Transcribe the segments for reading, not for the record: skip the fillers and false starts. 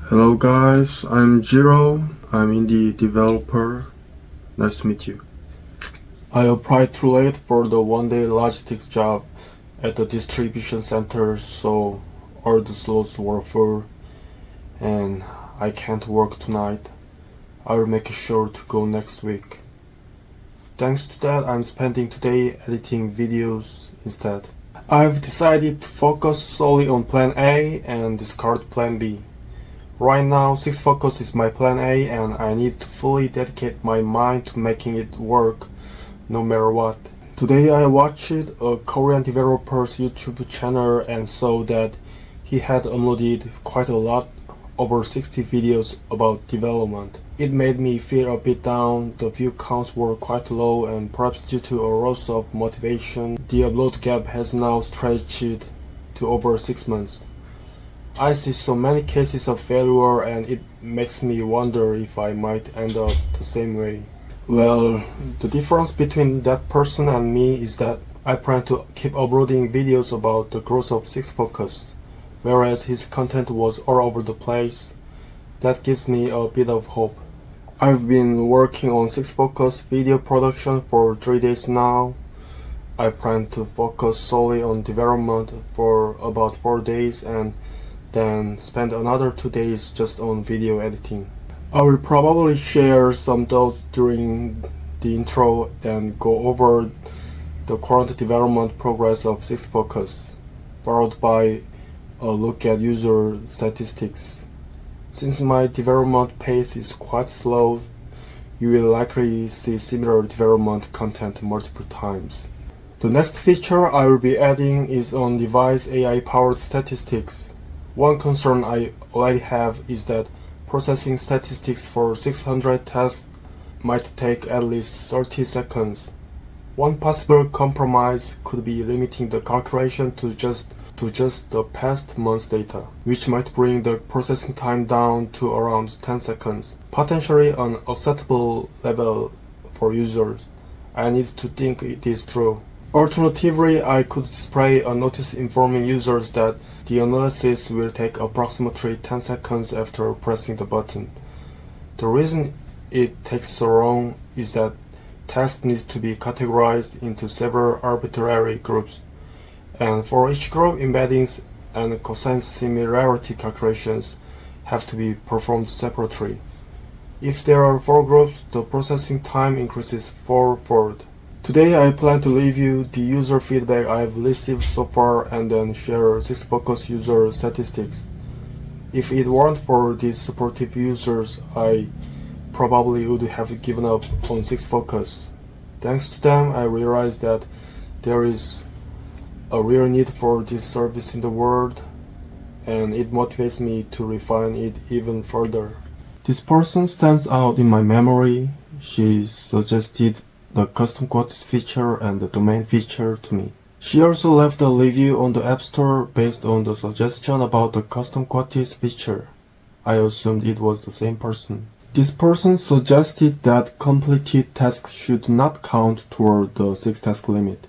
Hello guys, I'm Jiro. I'm indie developer. Nice to meet you. I applied too late for the one-day logistics job at the distribution center, so all the slots were full and I can't work tonight. I will make sure to go next week. Thanks to that, I'm spending today editing videos instead. I've decided to focus solely on plan A and discard plan B. Right now, SixFocus is my plan A and I need to fully dedicate my mind to making it work no matter what. Today I watched a Korean developer's YouTube channel and saw that he had uploaded quite a lot, over 60 videos about development. It made me feel a bit down. The view counts were quite low and perhaps due to a loss of motivation, the upload gap has now stretched to over 6 months. I see so many cases of failure and it makes me wonder if I might end up the same way. Well, the difference between that person and me is that I plan to keep uploading videos about the growth of SixFocus, whereas his content was all over the place. That gives me a bit of hope. I've been working on SixFocus video production for 3 days now. I plan to focus solely on development for about 4 days and then spend another 2 days just on video editing. I will probably share some thoughts during the intro, then go over the current development progress of SixFocus, followed by a look at user statistics. Since my development pace is quite slow, you will likely see similar development content multiple times. The next feature I will be adding is on device AI-powered statistics. One concern I already have is that processing statistics for 600 tasks might take at least 30 seconds. One possible compromise could be limiting the calculation to just the past month's data, which might bring the processing time down to around 10 seconds, potentially an acceptable level for users. I need to think this through. Alternatively, I could display a notice informing users that the analysis will take approximately 10 seconds after pressing the button. The reason it takes so long is that tasks need to be categorized into several arbitrary groups, and for each group, embeddings and cosine similarity calculations have to be performed separately. If there are 4 groups, the processing time increases fourfold. Today I plan to leave you the user feedback I've received so far and then share SixFocus user statistics. If it weren't for these supportive users, I probably would have given up on SixFocus. Thanks to them, I realized that there is a real need for this service in the world, and it motivates me to refine it even further. This person stands out in my memory. She suggested the custom quotes feature and the domain feature to me. She also left a review on the App Store based on the suggestion about the custom quotes feature. I assumed it was the same person. This person suggested that completed tasks should not count toward the 6 task limit.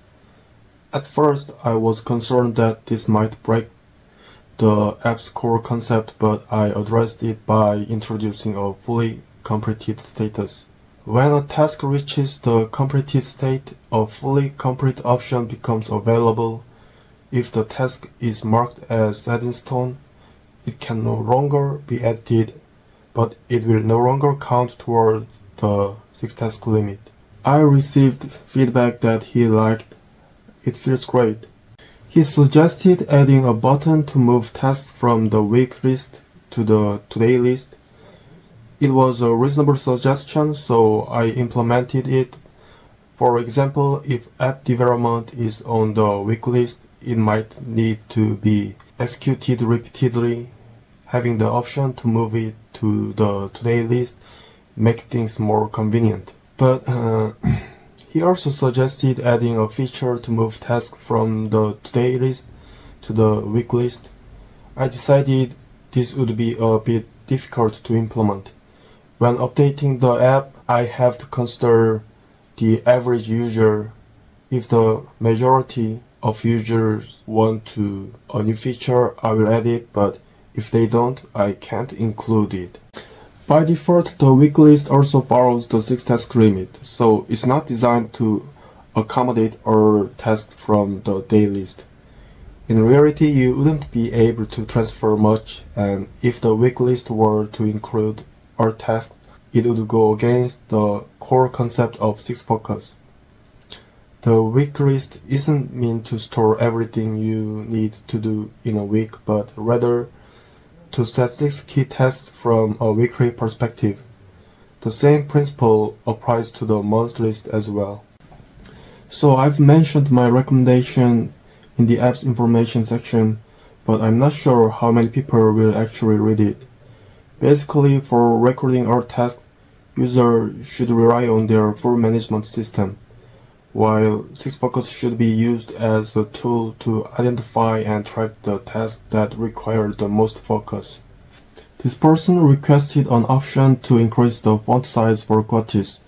At first, I was concerned that this might break the app's core concept, but I addressed it by introducing a fully completed status. When a task reaches the completed state, a fully complete option becomes available. If the task is marked as set in stone, it can no longer be edited, but it will no longer count toward the 6 task limit. I received feedback that he liked. It feels great. He suggested adding a button to move tasks from the week list to the today list. It was a reasonable suggestion, so I implemented it. For example, if app development is on the week list, it might need to be executed repeatedly. Having the option to move it to the today list makes things more convenient. But he also suggested adding a feature to move tasks from the today list to the week list. I decided this would be a bit difficult to implement. When updating the app, I have to consider the average user. If the majority of users want a new feature, I will add it, but If they don't, I can't include it. By default, the weekly list also follows the 6-task limit, so it's not designed to accommodate all tasks from the day list. In reality, you wouldn't be able to transfer much, and if the weekly list were to include all tasks, it would go against the core concept of SixFocus. The weekly list isn't meant to store everything you need to do in a week, but rather to set 6 key tasks from a weekly perspective. The same principle applies to the month list as well. So I've mentioned my recommendation in the app's information section, but I'm not sure how many people will actually read it. Basically, for recording all tasks, users should rely on their full management system, while SixFocus should be used as a tool to identify and track the tasks that require the most focus. This person requested an option to increase the font size for quotes.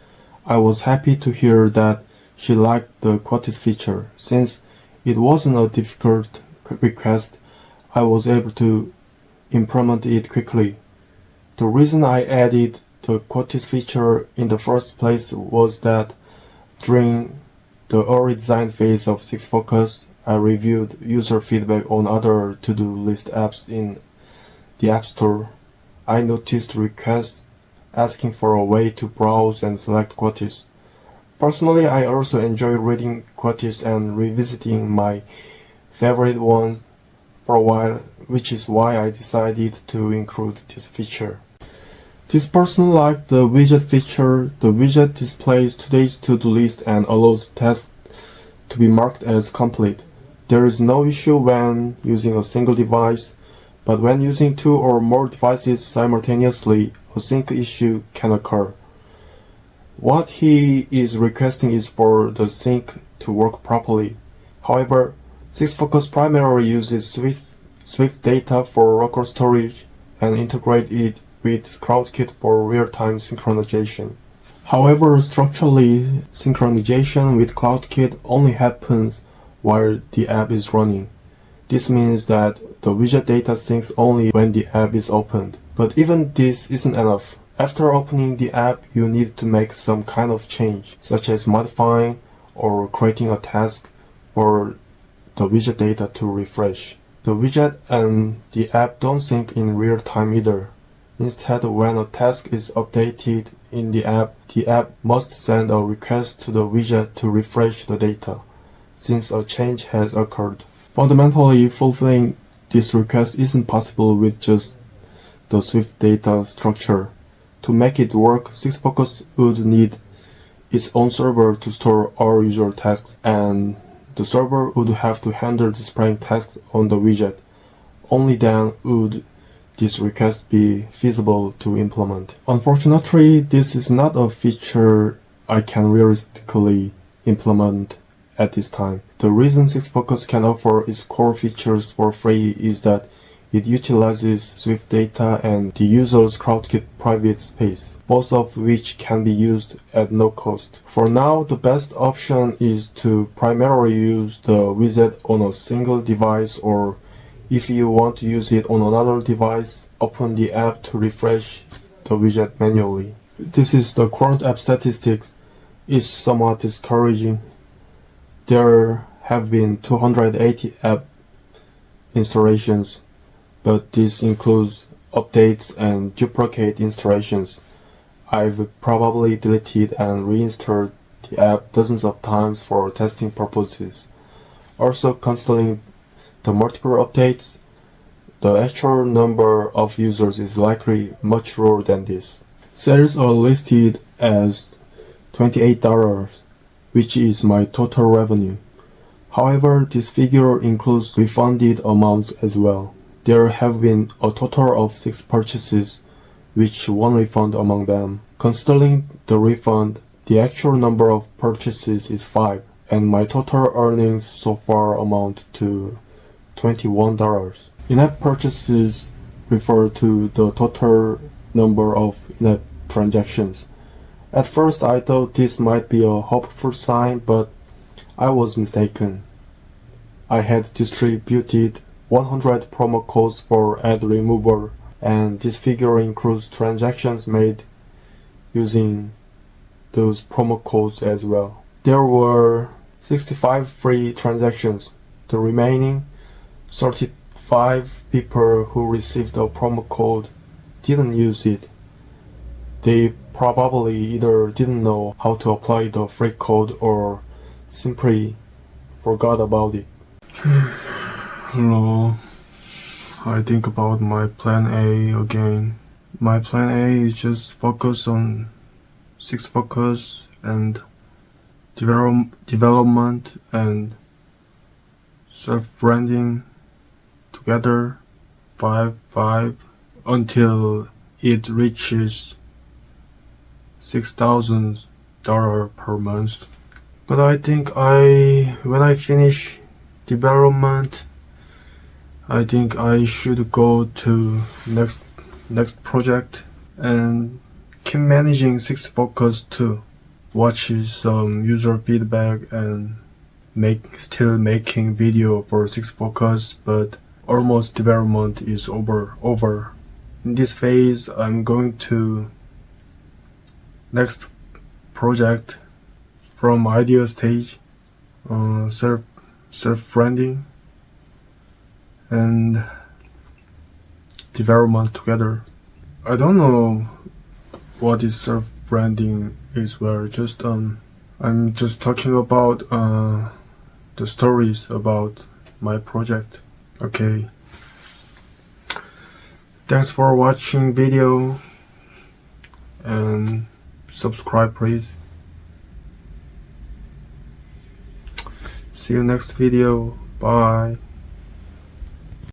I was happy to hear that she liked the quotes feature. Since it wasn't a difficult request, I was able to implement it quickly. The reason I added the quotes feature in the first place was that during the early design phase of SixFocus, I reviewed user feedback on other to-do list apps in the App Store. I noticed requests asking for a way to browse and select quotes. Personally, I also enjoy reading quotes and revisiting my favorite ones for a while, which is why I decided to include this feature. This person liked the widget feature. The widget displays today's to-do list and allows tasks to be marked as complete. There is no issue when using a single device, but when using 2 or more devices simultaneously, a sync issue can occur. What he is requesting is for the sync to work properly. However, SixFocus primarily uses Swift data for local storage and integrate it with CloudKit for real-time synchronization. However, structurally, synchronization with CloudKit only happens while the app is running. This means that the widget data syncs only when the app is opened. But even this isn't enough. After opening the app, you need to make some kind of change, such as modifying or creating a task for the widget data to refresh. The widget and the app don't sync in real time either. Instead, when a task is updated in the app must send a request to the widget to refresh the data, since a change has occurred. Fundamentally, fulfilling this request isn't possible with just the Swift data structure. To make it work, SixFocus would need its own server to store all user tasks, and the server would have to handle displaying tasks on the widget. Only then would this request be feasible to implement. Unfortunately, this is not a feature I can realistically implement at this time. The reason SixFocus can offer its core features for free is that it utilizes Swift data and the user's CloudKit private space, both of which can be used at no cost. For now, the best option is to primarily use the widget on a single device, or if you want to use it on another device, open the app to refresh the widget manually. This is the current app statistics. It's somewhat discouraging. There have been 280 app installations, but this includes updates and duplicate installations. I've probably deleted and reinstalled the app dozens of times for testing purposes. Also, considering the multiple updates, the actual number of users is likely much lower than this. Sales are listed as $28, which is my total revenue. However, this figure includes refunded amounts as well. There have been a total of 6 purchases, with 1 refund among them. Considering the refund, the actual number of purchases is 5, and my total earnings so far amount to $21. In-app purchases refer to the total number of in-app transactions. At first, I thought this might be a hopeful sign, but I was mistaken. I had distributed 100 promo codes for ad remover, and this figure includes transactions made using those promo codes as well. There were 65 free transactions. The remaining 35 people who received a promo code didn't use it. They probably either didn't know how to apply the free code or simply forgot about it. Hello, I think about my plan A again. My plan A is just focus on SixFocus and development and self-branding together 5 until it reaches $6,000 per month. But I think when I finish development, I think I should go to next project and keep managing SixFocus too. Watch some user feedback and still making video for SixFocus, but almost development is over. In this phase, I'm going to next project from idea stage, self-branding and development together. I don't know what is self-branding is. Where just I'm just talking about the stories about my project. Okay. Thanks for watching video and subscribe please. See you next video. Bye.